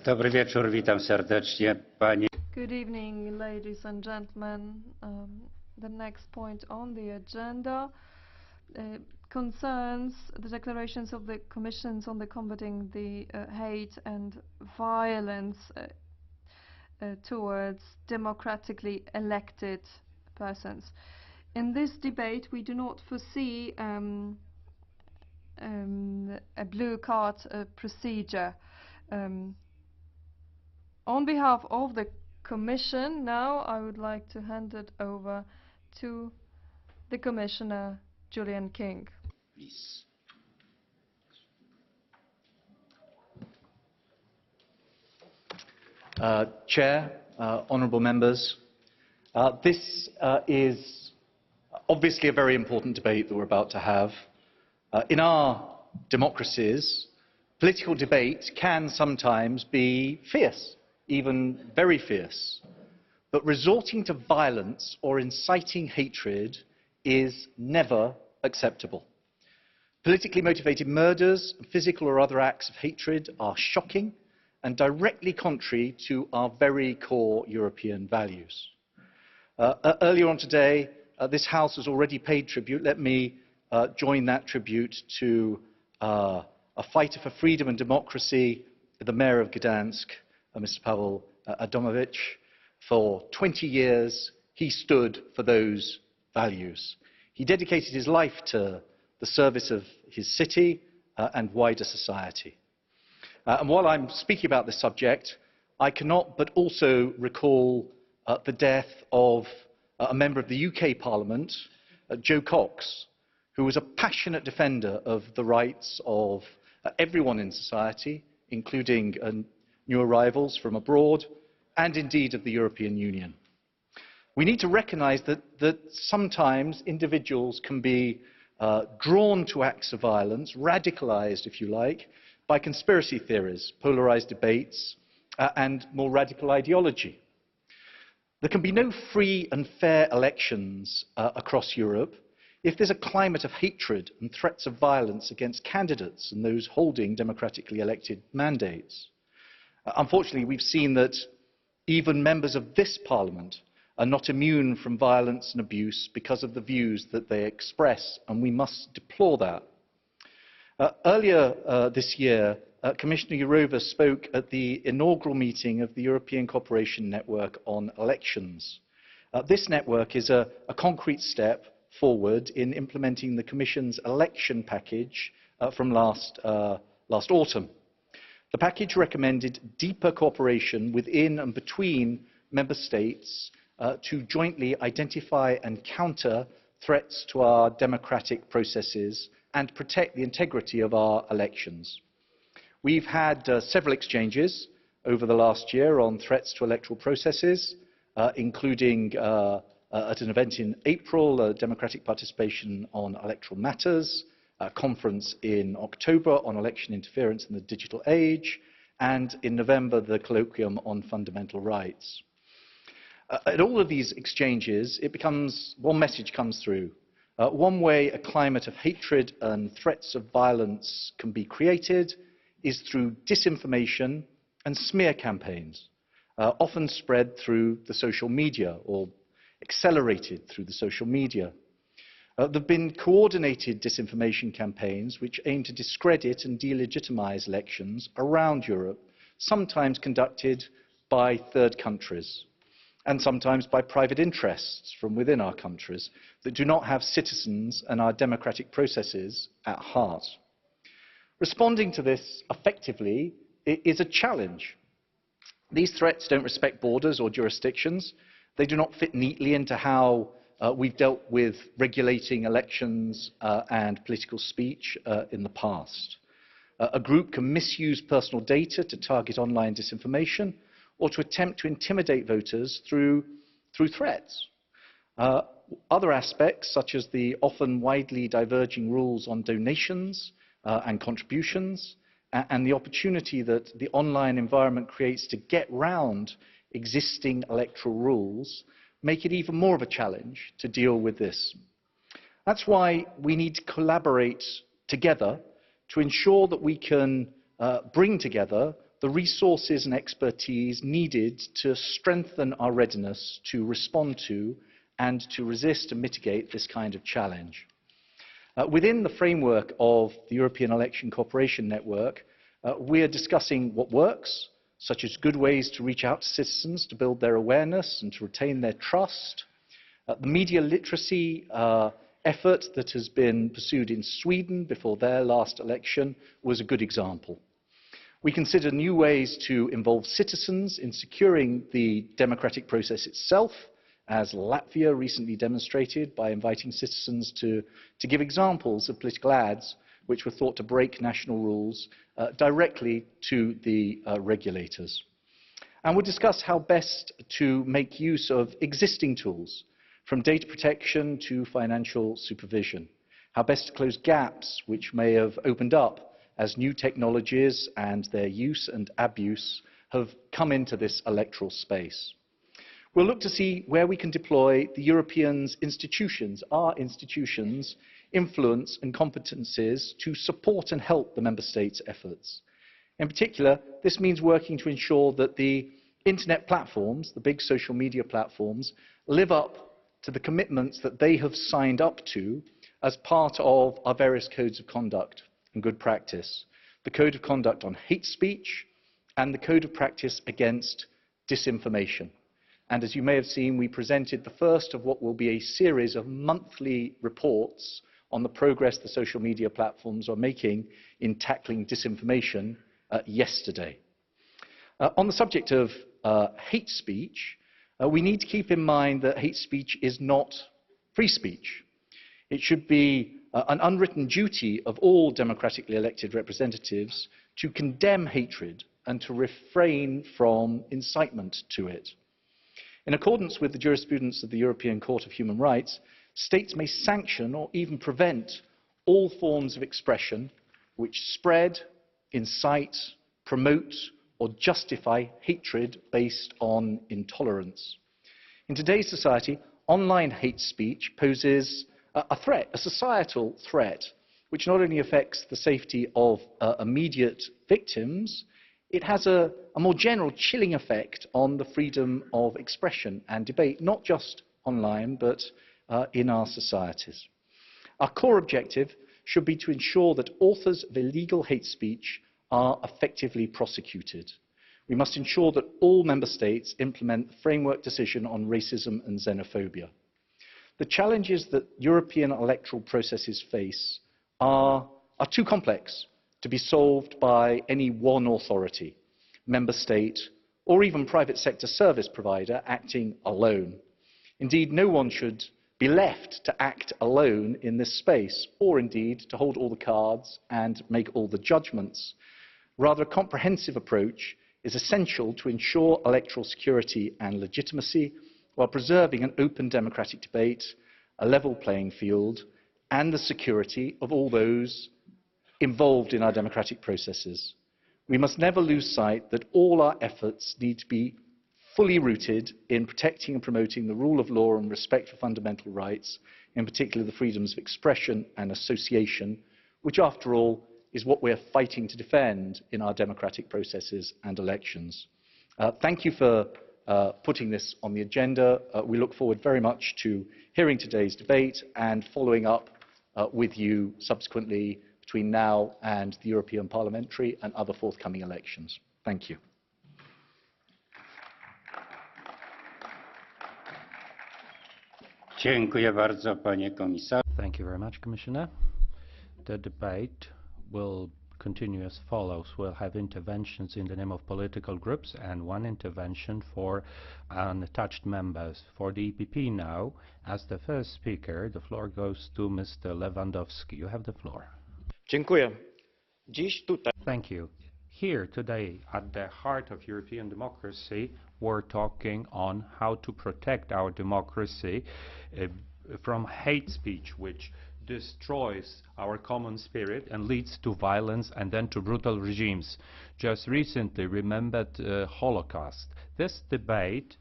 Dobry wieczór, witam serdecznie panie. Good evening, ladies and gentlemen. The next point on the agenda concerns the declarations of the Commissions on the combating the hate and violence towards democratically elected persons. In this debate, we do not foresee a blue card procedure. On behalf of the Commission, now I would like to hand it over to the Commissioner, Julian King. Please. Chair, honourable members, this is obviously a very important debate that we're about to have. In our democracies, political debate can sometimes be fierce, even very fierce. But resorting to violence or inciting hatred is never acceptable. Politically motivated murders, physical or other acts of hatred are shocking and directly contrary to our very core European values. Earlier on today, this House has already paid tribute. Let me join that tribute to a fighter for freedom and democracy, the Mayor of Gdansk, Mr. Paweł Adamowicz. For 20 years, he stood for those values. He dedicated his life to the service of his city and wider society. And while I'm speaking about this subject, I cannot but also recall the death of a member of the UK Parliament, Joe Cox, who was a passionate defender of the rights of everyone in society, including new arrivals from abroad, and indeed of the European Union. We need to recognise that sometimes individuals can be drawn to acts of violence, radicalised, if you like, by conspiracy theories, polarised debates, and more radical ideology. There can be no free and fair elections across Europe if there's a climate of hatred and threats of violence against candidates and those holding democratically elected mandates. Unfortunately, we've seen that even members of this Parliament are not immune from violence and abuse because of the views that they express, and we must deplore that. Earlier this year, Commissioner Jourova spoke at the inaugural meeting of the European Cooperation Network on Elections. This network is a concrete step forward in implementing the Commission's election package from last autumn. The package recommended deeper cooperation within and between member states to jointly identify and counter threats to our democratic processes and protect the integrity of our elections. We've had several exchanges over the last year on threats to electoral processes, including at an event in April, democratic participation on electoral matters, a conference in October on election interference in the digital age, and in November, the colloquium on fundamental rights. At all of these exchanges, one message comes through. One way a climate of hatred and threats of violence can be created is through disinformation and smear campaigns, often spread through the social media or accelerated through the social media. There have been coordinated disinformation campaigns which aim to discredit and delegitimise elections around Europe, sometimes conducted by third countries, and sometimes by private interests from within our countries that do not have citizens and our democratic processes at heart. Responding to this effectively is a challenge. These threats don't respect borders or jurisdictions. They do not fit neatly into how we've dealt with regulating elections and political speech in the past. A group can misuse personal data to target online disinformation or to attempt to intimidate voters through threats. Other aspects, such as the often widely diverging rules on donations and contributions, and the opportunity that the online environment creates to get round existing electoral rules, make it even more of a challenge to deal with this. That's why we need to collaborate together to ensure that we can bring together the resources and expertise needed to strengthen our readiness to respond to and to resist and mitigate this kind of challenge. Within the framework of the European Election Cooperation Network, we are discussing what works, such as good ways to reach out to citizens to build their awareness and to retain their trust. The media literacy effort that has been pursued in Sweden before their last election was a good example. We consider new ways to involve citizens in securing the democratic process itself, as Latvia recently demonstrated by inviting citizens to give examples of political ads which were thought to break national rules directly to the regulators. And we'll discuss how best to make use of existing tools, from data protection to financial supervision, how best to close gaps which may have opened up as new technologies and their use and abuse have come into this electoral space. We'll look to see where we can deploy the Europeans' institutions, our institutions' influence and competencies to support and help the Member States' efforts. In particular, this means working to ensure that the internet platforms, the big social media platforms, live up to the commitments that they have signed up to as part of our various codes of conduct and good practice. The Code of Conduct on Hate Speech and the Code of Practice against Disinformation. And as you may have seen, we presented the first of what will be a series of monthly reports on the progress the social media platforms are making in tackling disinformation yesterday. On the subject of hate speech, we need to keep in mind that hate speech is not free speech. It should be an unwritten duty of all democratically elected representatives to condemn hatred and to refrain from incitement to it. In accordance with the jurisprudence of the European Court of Human Rights, states may sanction or even prevent all forms of expression which spread, incite, promote, or justify hatred based on intolerance. In today's society, online hate speech poses a threat, a societal threat, which not only affects the safety of immediate victims, it has a more general chilling effect on the freedom of expression and debate, not just online, but in our societies. Our core objective should be to ensure that authors of illegal hate speech are effectively prosecuted. We must ensure that all member states implement the framework decision on racism and xenophobia. The challenges that European electoral processes face are too complex to be solved by any one authority, member state, or even private sector service provider acting alone. Indeed, no one should be left to act alone in this space, or indeed to hold all the cards and make all the judgments. Rather, a comprehensive approach is essential to ensure electoral security and legitimacy while preserving an open democratic debate, a level playing field, and the security of all those involved in our democratic processes. We must never lose sight that all our efforts need to be fully rooted in protecting and promoting the rule of law and respect for fundamental rights, in particular the freedoms of expression and association, which after all is what we're fighting to defend in our democratic processes and elections. Thank you for putting this on the agenda. We look forward very much to hearing today's debate and following up with you subsequently between now and the European parliamentary and other forthcoming elections. Thank you. Dziękuję bardzo, panie komisarzu. Thank you very much, Commissioner. The debate will continue as follows. We'll have interventions in the name of political groups and one intervention for unattached members. For the EPP now, as the first speaker, the floor goes to Mr. Lewandowski. You have the floor. Dziękuję. Dziś tutaj Thank you. Here today, at the heart of European democracy, we're talking on how to protect our democracy from hate speech, which destroys our common spirit and leads to violence and then to brutal regimes. Just recently remembered Holocaust. This debate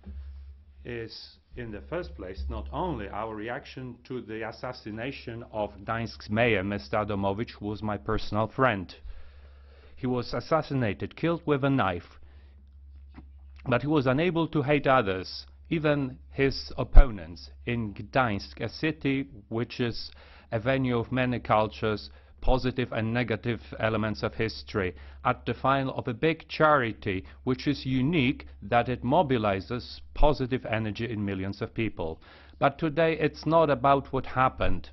is, in the first place, not only our reaction to the assassination of Gdańsk's mayor, Mr. Adamowicz, who was my personal friend. He was assassinated, killed with a knife. But he was unable to hate others, even his opponents, in Gdańsk, a city which is a venue of many cultures, positive and negative elements of history, at the final of a big charity which is unique, that it mobilizes positive energy in millions of people. But today it's not about what happened,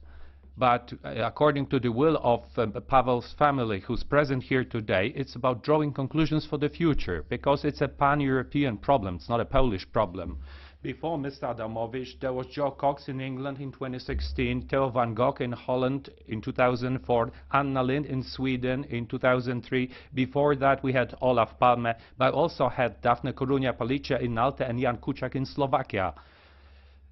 but according to the will of Pavel's family, who's present here today, it's about drawing conclusions for the future, because it's a pan-European problem, it's not a Polish problem. Before Mr. Adamowicz, there was Joe Cox in England in 2016, Theo van Gogh in Holland in 2004, Anna Lindh in Sweden in 2003. Before that, we had Olaf Palme, but also had Daphne Caruana Galizia in Malta and Jan Kuciak in Slovakia.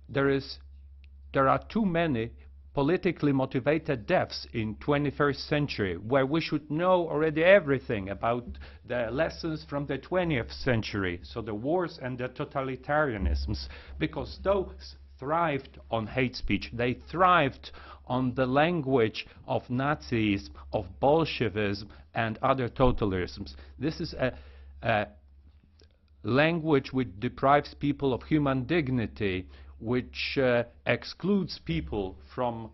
There are too many politically motivated deaths in 21st century, where we should know already everything about the lessons from the 20th century, so the wars and the totalitarianisms, because those thrived on hate speech. They thrived on the language of Nazism, of Bolshevism, and other totalitarianisms. This is a language which deprives people of human dignity, which excludes people from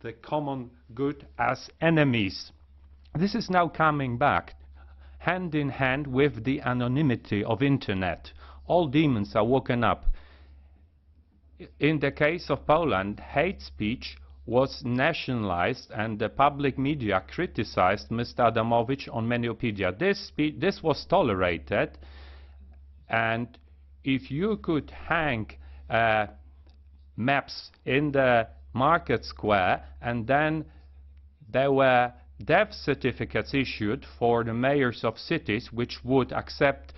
the common good as enemies. This is now coming back, hand in hand with the anonymity of internet. All demons are woken up. In the case of Poland, hate speech was nationalized and the public media criticized Mr. Adamowicz on Meniopedia. This was tolerated, and if you could hang maps in the market square, and then there were death certificates issued for the mayors of cities which would accept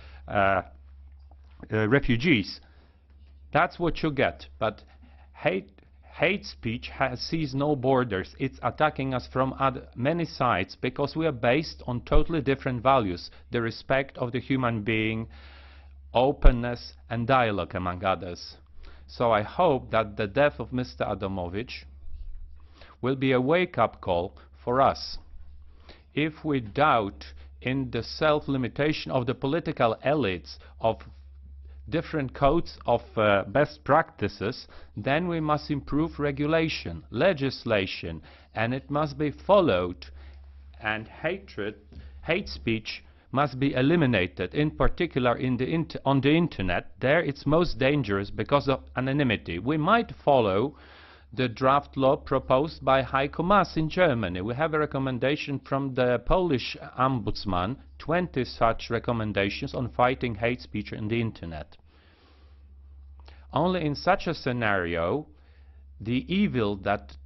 refugees. That's what you get. But hate speech sees no borders. It's attacking us from many sides, because we are based on totally different values: the respect of the human being, openness and dialogue, among others. So I hope that the death of Mr. Adamowicz will be a wake-up call for us. If we doubt in the self-limitation of the political elites of different codes of best practices, then we must improve regulation, legislation, and it must be followed, and hate speech must be eliminated, in particular on the internet. There it's most dangerous because of anonymity. We might follow the draft law proposed by Heiko Maas in Germany. We have a recommendation from the Polish ombudsman, 20 such recommendations on fighting hate speech on the internet. Only in such a scenario, the evil that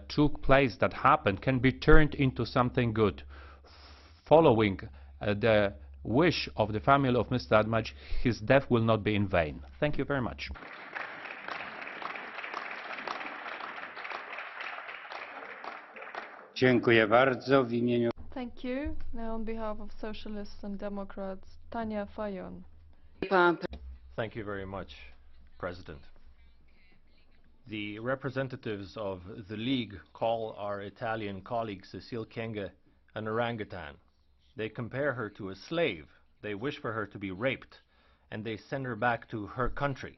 took place, that happened, can be turned into something good. Following the wish of the family of Mr. Adamowicz, his death will not be in vain. Thank you very much. Dziękuję bardzo. W imieniu Thank you. Now on behalf of Socialists and Democrats, Tanja Fajon. Thank you very much, President. The representatives of the League call our Italian colleague Cecile Kyenge an orangutan. They compare her to a slave, they wish for her to be raped, and they send her back to her country.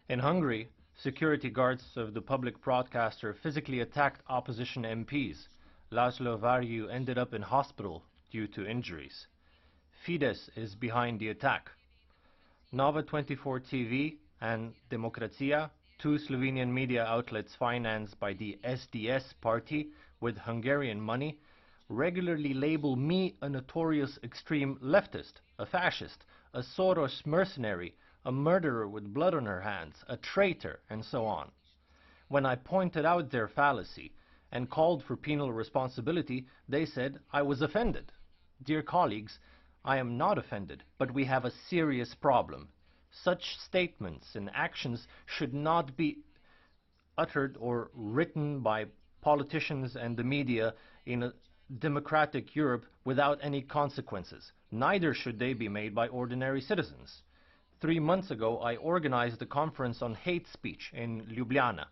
In Hungary, security guards of the public broadcaster physically attacked opposition MPs. Laszlo Varjú ended up in hospital due to injuries. Fidesz is behind the attack. Nova 24 TV and Democracia, two Slovenian media outlets financed by the SDS party with Hungarian money, regularly label me a notorious extreme leftist, a fascist, a Soros mercenary, a murderer with blood on her hands, a traitor, and so on. When I pointed out their fallacy and called for penal responsibility, they said I was offended. Dear colleagues, I am not offended, but we have a serious problem. Such statements and actions should not be uttered or written by politicians and the media in a democratic Europe without any consequences. Neither should they be made by ordinary citizens. 3 months ago, I organized a conference on hate speech in Ljubljana.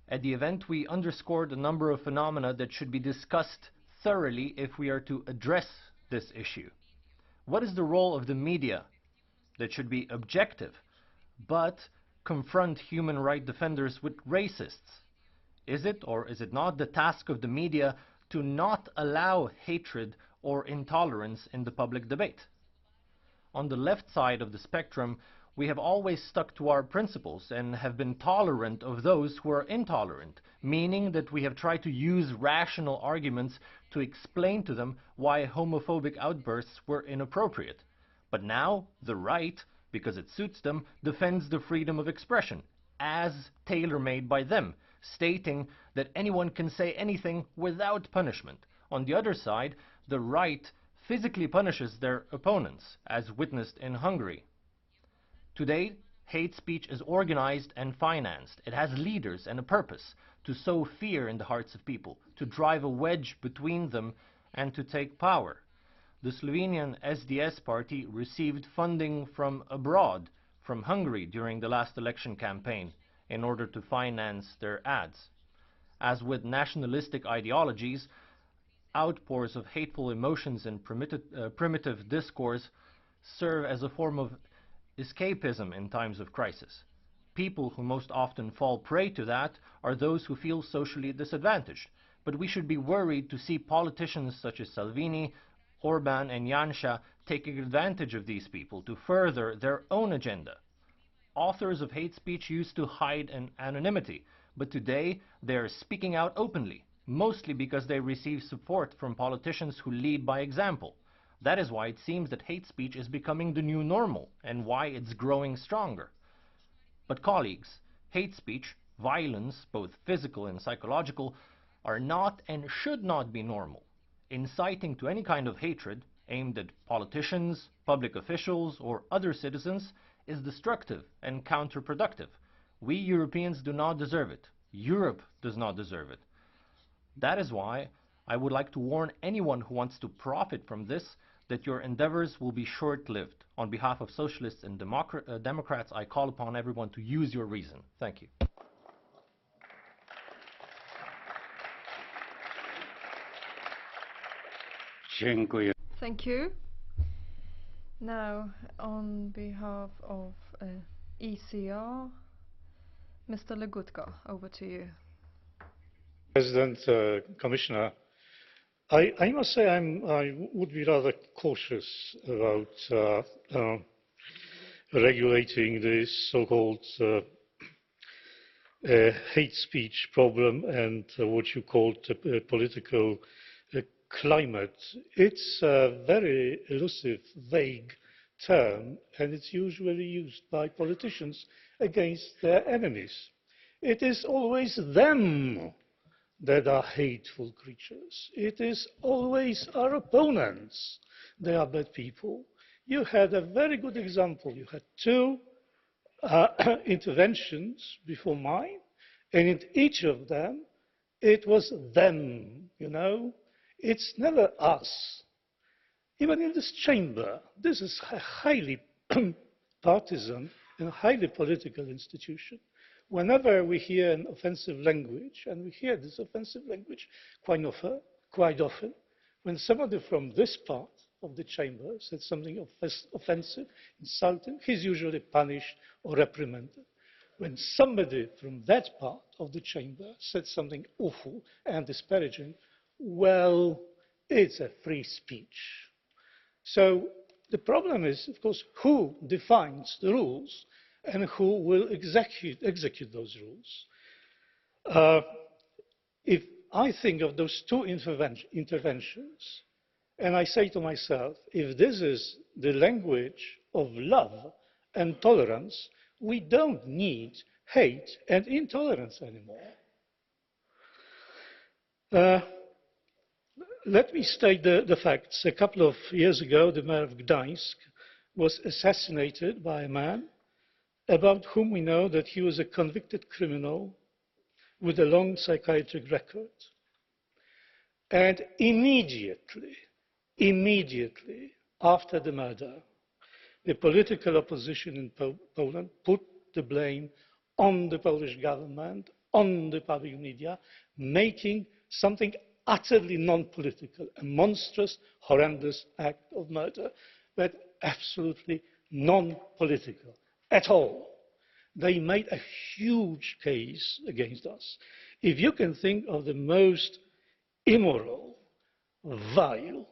At the event, we underscored a number of phenomena that should be discussed thoroughly if we are to address this issue. What is the role of the media? That should be objective, but confront human rights defenders with racists. Is it or is it not the task of the media to not allow hatred or intolerance in the public debate? On the left side of the spectrum, we have always stuck to our principles and have been tolerant of those who are intolerant, meaning that we have tried to use rational arguments to explain to them why homophobic outbursts were inappropriate. But now, the right, because it suits them, defends the freedom of expression, as tailor-made by them, stating that anyone can say anything without punishment. On the other side, the right physically punishes their opponents, as witnessed in Hungary. Today, hate speech is organized and financed. It has leaders and a purpose to sow fear in the hearts of people, to drive a wedge between them and to take power. The Slovenian SDS party received funding from abroad, from Hungary during the last election campaign, in order to finance their ads. As with nationalistic ideologies, outpours of hateful emotions and primitive discourse serve as a form of escapism in times of crisis. People who most often fall prey to that are those who feel socially disadvantaged. But we should be worried to see politicians such as Salvini, Orban and Janša taking advantage of these people to further their own agenda. Authors of hate speech used to hide in anonymity, but today they are speaking out openly, mostly because they receive support from politicians who lead by example. That is why it seems that hate speech is becoming the new normal and why it's growing stronger. But colleagues, hate speech, violence, both physical and psychological, are not and should not be normal. Inciting to any kind of hatred aimed at politicians, public officials, or other citizens is destructive and counterproductive. We Europeans do not deserve it. Europe does not deserve it. That is why I would like to warn anyone who wants to profit from this that your endeavors will be short-lived. On behalf of socialists and Democrats, I call upon everyone to use your reason. Thank you. Dziękuję. Thank you. Now, on behalf of ECR, Mr. Legutko, over to you. President, Commissioner, I must say I would be rather cautious about regulating this so-called hate speech problem and what you called political climate. It's a very elusive, vague term, and it's usually used by politicians against their enemies. It is always them that are hateful creatures. It is always our opponents. They are bad people. You had a very good example. You had two interventions before mine, and in each of them, it was them, you know. It's never us. Even in this chamber, this is a highly partisan and highly political institution. Whenever we hear an offensive language, and we hear this offensive language quite often, when somebody from this part of the chamber said something offensive, insulting, he's usually punished or reprimanded. When somebody from that part of the chamber said something awful and disparaging, well, it's a free speech. So the problem is, of course, who defines the rules and who will execute those rules. If I think of those two interventions, and I say to myself, if this is the language of love and tolerance, we don't need hate and intolerance anymore. Let me state the facts. A couple of years ago, the mayor of Gdańsk was assassinated by a man about whom we know that he was a convicted criminal with a long psychiatric record. And immediately after the murder, the political opposition in Poland put the blame on the Polish government, on the public media, making something utterly non-political, a monstrous, horrendous act of murder, but absolutely non-political at all. They made a huge case against us. If you can think of the most immoral, vile,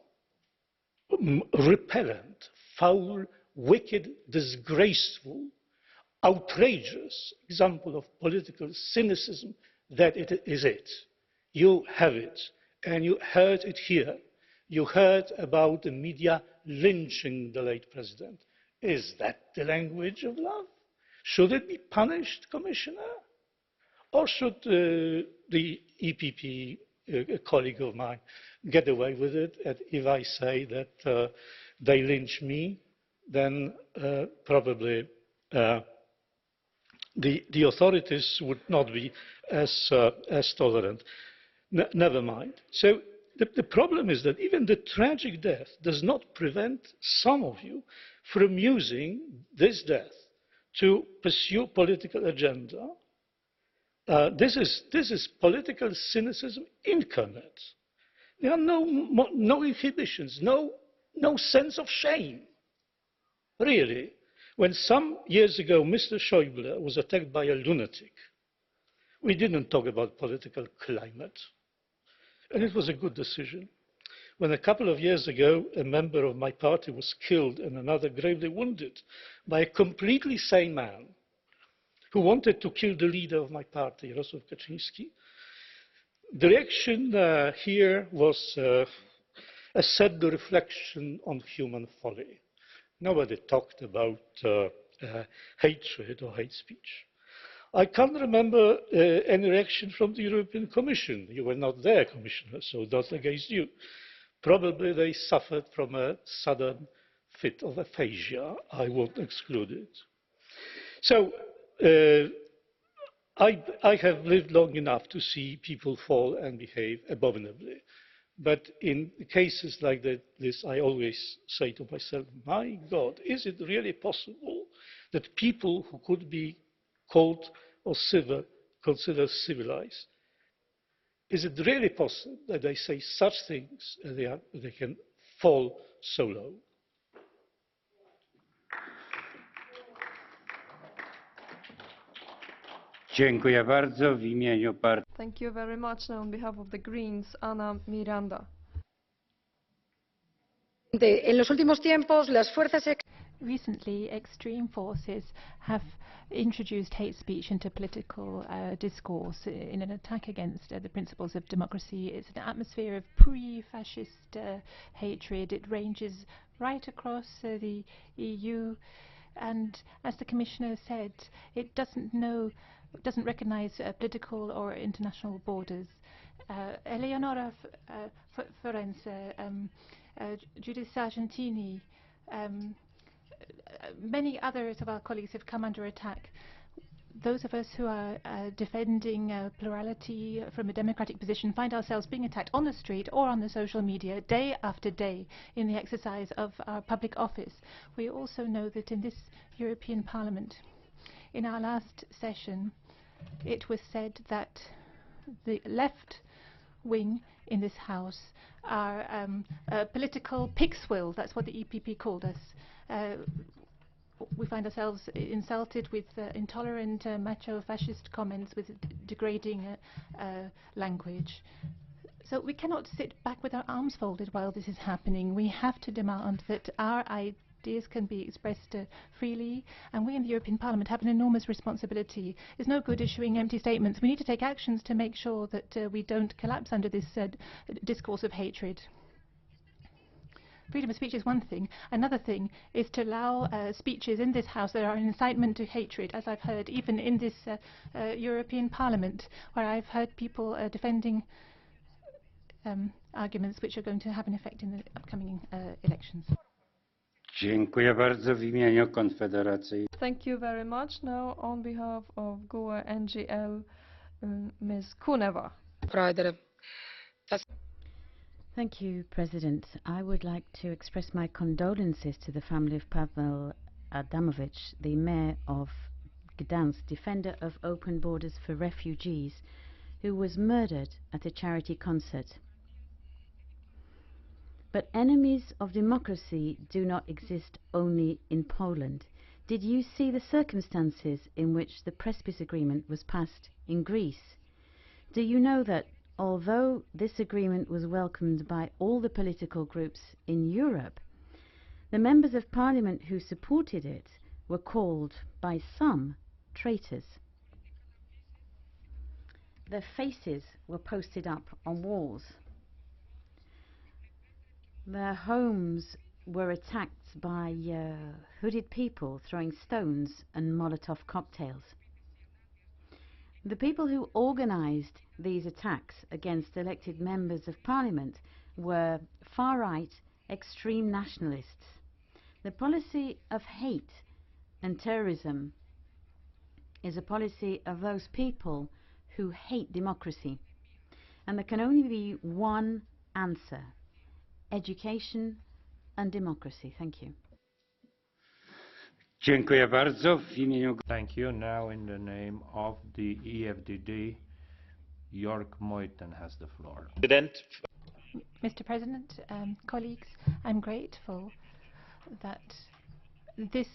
repellent, foul, wicked, disgraceful, outrageous example of political cynicism, that it is it. You have it, and you heard it here. You heard about the media lynching the late president. Is that the language of love? Should it be punished, Commissioner? Or should the EPP, a colleague of mine, get away with it? And if I say that they lynch me, then probably the authorities would not be as tolerant. Never mind. So the problem is that even the tragic death does not prevent some of you from using this death to pursue political agenda. This is political cynicism incarnate. There are no inhibitions, no sense of shame. Really, when some years ago Mr. Schäuble was attacked by a lunatic, we didn't talk about political climate, and it was a good decision. When a couple of years ago a member of my party was killed and another gravely wounded by a completely sane man who wanted to kill the leader of my party, Jarosław Kaczyński, the reaction here was a sad reflection on human folly. Nobody talked about hatred or hate speech. I can't remember any reaction from the European Commission. You were not there, Commissioner, so that's against you. Probably they suffered from a sudden fit of aphasia. I won't exclude it. So I have lived long enough to see people fall and behave abominably. But in cases like this, I always say to myself, my God, is it really possible that people who could be called or considered civilized, is it really possible that they say such things and they can fall so low? Dziękuję bardzo w imieniu partii. Thank you very much. Now on behalf of the Greens, Ana Miranda. En los últimos tiempos, las fuerzas Recently, extreme forces have introduced hate speech into political discourse in an attack against the principles of democracy. It's an atmosphere of pre-fascist hatred. It ranges right across the EU, and as the Commissioner said, it doesn't recognize political or international borders. Eleonora Forense, Judith Sargentini, many others of our colleagues have come under attack. Those of us who are defending plurality from a democratic position find ourselves being attacked on the street or on the social media day after day in the exercise of our public office. We also know that in this European Parliament, in our last session, it was said that the left wing in this House are a political pig swill. That's what the EPP called us. We find ourselves insulted with intolerant macho fascist comments, with degrading language. So we cannot sit back with our arms folded while this is happening. We have to demand that our ideas can be expressed freely, and we in the European Parliament have an enormous responsibility. It's no good issuing empty statements. We need to take actions to make sure that we don't collapse under this discourse of hatred. Freedom of speech is one thing. Another thing is to allow speeches in this House that are an incitement to hatred, as I've heard even in this European Parliament, where I've heard people defending arguments which are going to have an effect in the upcoming elections. Dziękuję bardzo w imieniu Konfederacji. Thank you very much. Now on behalf of GUE NGL, Ms. Kuneva. Thank you, President. I would like to express my condolences to the family of Paweł Adamowicz, the mayor of Gdansk, defender of open borders for refugees, who was murdered at a charity concert. But enemies of democracy do not exist only in Poland. Did you see the circumstances in which the press peace agreement was passed in Greece? Do you know that although this agreement was welcomed by all the political groups in Europe, the members of parliament who supported it were called by some traitors? Their faces were posted up on walls. Their homes were attacked by hooded people throwing stones and Molotov cocktails. The people who organized these attacks against elected members of parliament were far-right extreme nationalists. The policy of hate and terrorism is a policy of those people who hate democracy. And there can only be one answer: education and democracy. Thank you. Dziękuję bardzo. W imieniu... Thank you. Now in the name of the EFDD, Jörg Meuthen has the floor. Mr. President, colleagues, I'm grateful that this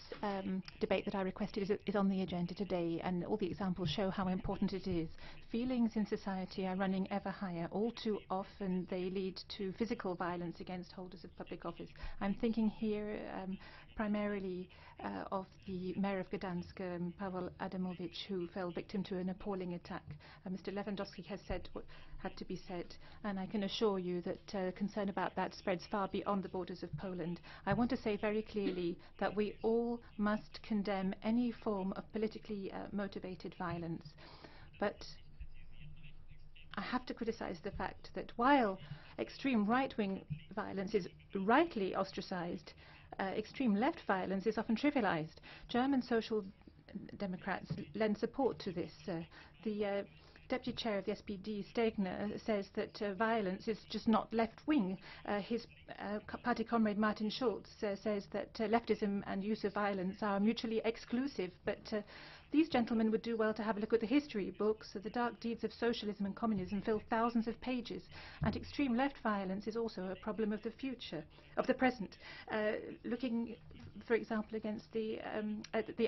debate that I requested is on the agenda today, and all the examples show how important it is. Feelings in society are running ever higher. All too often they lead to physical violence against holders of public office. I'm thinking here primarily of the mayor of Gdansk, Paweł Adamowicz, who fell victim to an appalling attack. Mr. Lewandowski has said what had to be said, and I can assure you that concern about that spreads far beyond the borders of Poland. I want to say very clearly that we all must condemn any form of politically motivated violence. But I have to criticize the fact that while extreme right-wing violence is rightly ostracized, extreme left violence is often trivialized. German social democrats lend support to this. The deputy chair of the SPD, Stegner, says that violence is just not left-wing. His party comrade Martin Schulz says that leftism and use of violence are mutually exclusive, but these gentlemen would do well to have a look at the history books. The dark deeds of socialism and communism fill thousands of pages, and extreme left violence is also a problem of the future, of the present. Looking, for example, against the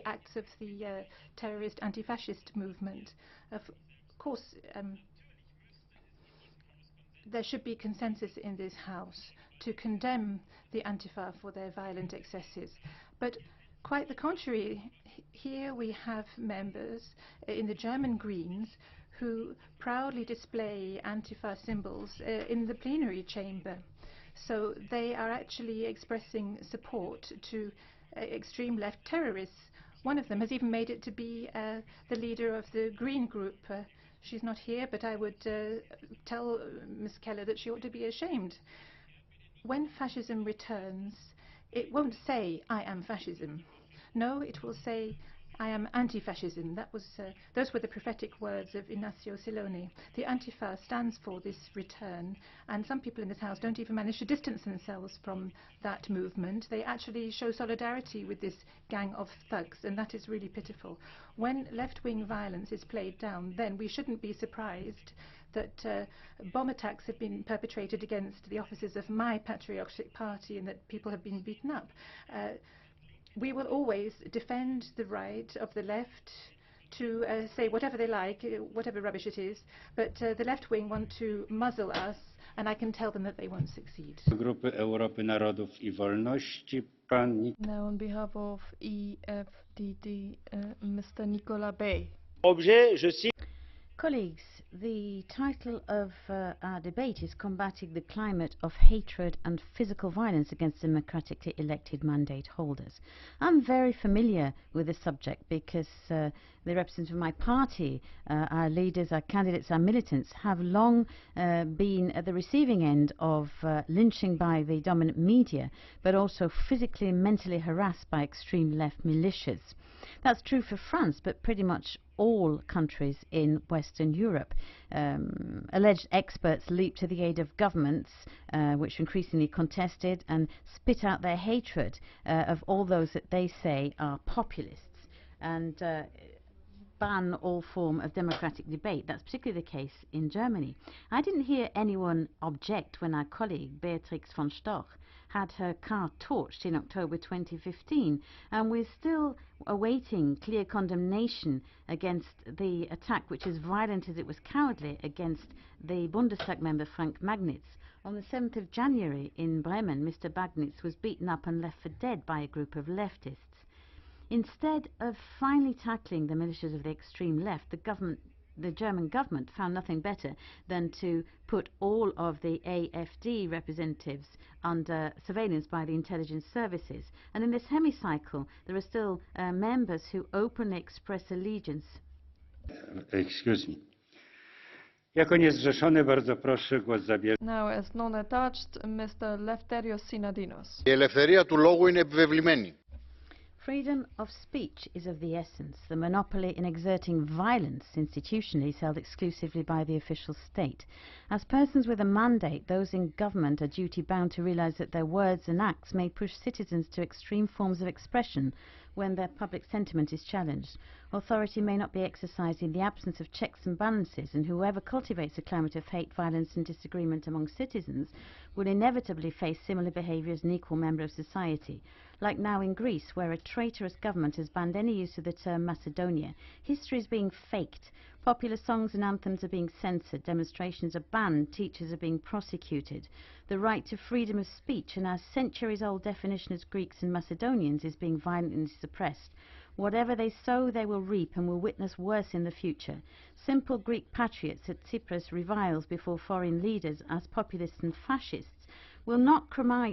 acts of the terrorist anti-fascist movement. Of course, there should be consensus in this House to condemn the Antifa for their violent excesses. But quite the contrary, here we have members in the German Greens who proudly display Antifa symbols in the plenary chamber. So they are actually expressing support to extreme left terrorists. One of them has even made it to be the leader of the Green group. She's not here, but I would tell Ms. Keller that she ought to be ashamed. When fascism returns, it won't say, "I am fascism." No, it will say, "I am anti-fascism." Those were the prophetic words of Ignazio Silone. The Antifa stands for this return, and some people in this House don't even manage to distance themselves from that movement. They actually show solidarity with this gang of thugs, and that is really pitiful. When left-wing violence is played down, then we shouldn't be surprised that bomb attacks have been perpetrated against the offices of my patriotic party and that people have been beaten up. We will always defend the right of the left to say whatever they like, whatever rubbish it is, but the left wing want to muzzle us, and I can tell them that they won't succeed. Grupy Europy Narodów I Wolności, pan... Now on behalf of EFDD, Mr. Nicolas Bay. Objet, je cite. Colleagues, the title of our debate is Combating the Climate of Hatred and Physical Violence Against Democratically Elected Mandate Holders. I'm very familiar with this subject because the representatives of my party, our leaders, our candidates, our militants have long been at the receiving end of lynching by the dominant media, but also physically and mentally harassed by extreme left militias. That's true for France, but pretty much all countries in Western Europe. Alleged experts leap to the aid of governments, which increasingly contested, and spit out their hatred of all those that they say are populists. And ban all form of democratic debate. That's particularly the case in Germany. I didn't hear anyone object when our colleague Beatrix von Storch had her car torched in October 2015, and we're still awaiting clear condemnation against the attack, which is violent as it was cowardly, against the Bundestag member Frank Magnitz. On the 7th of January in Bremen, Mr. Magnitz was beaten up and left for dead by a group of leftists. Instead of finally tackling the militias of the extreme left, the German government found nothing better than to put all of the AfD representatives under surveillance by the intelligence services. And in this hemicycle, there are still members who openly express allegiance. Excuse me. Jako niezrzeszony bardzo proszę głos zabierze. Now, as non-attached, Mr. Lefterios Synadinos. Η ελευθερία του λόγου είναι επιβεβλημένη. Freedom of speech is of the essence. The monopoly in exerting violence institutionally is held exclusively by the official state. As persons with a mandate, those in government are duty-bound to realize that their words and acts may push citizens to extreme forms of expression when their public sentiment is challenged. Authority may not be exercised in the absence of checks and balances, and whoever cultivates a climate of hate, violence and disagreement among citizens will inevitably face similar behaviour as an equal member of society. Like now in Greece, where a traitorous government has banned any use of the term Macedonia. History is being faked. Popular songs and anthems are being censored. Demonstrations are banned. Teachers are being prosecuted. The right to freedom of speech and our centuries-old definition as Greeks and Macedonians is being violently suppressed. Whatever they sow, they will reap and will witness worse in the future. Simple Greek patriots that Tsipras reviles before foreign leaders as populists and fascists will not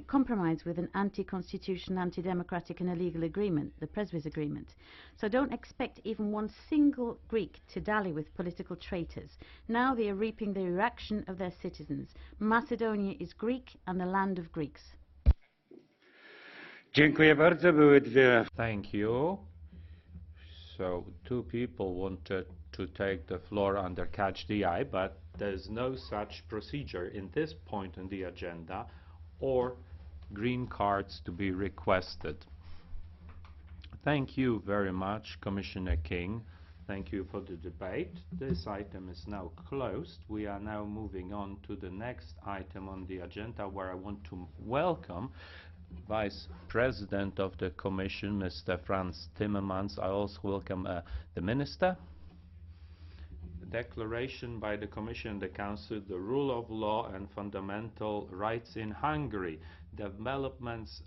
compromise with an anti-constitutional, anti-democratic and illegal agreement, the Presby's Agreement. So don't expect even one single Greek to dally with political traitors. Now they are reaping the reaction of their citizens. Macedonia is Greek and the land of Greeks. Dziękuję bardzo. Były dwie. Thank you. So two people wanted to take the floor under Catch the Eye, but there's no such procedure in this point on the agenda or green cards to be requested. Thank you very much, Commissioner King. Thank you for the debate. This item is now closed. We are now moving on to the next item on the agenda, where I want to welcome Vice President of the Commission, Mr. Franz Timmermans. I also welcome the Minister. Declaration by the Commission and the Council, the rule of law and fundamental rights in Hungary, developments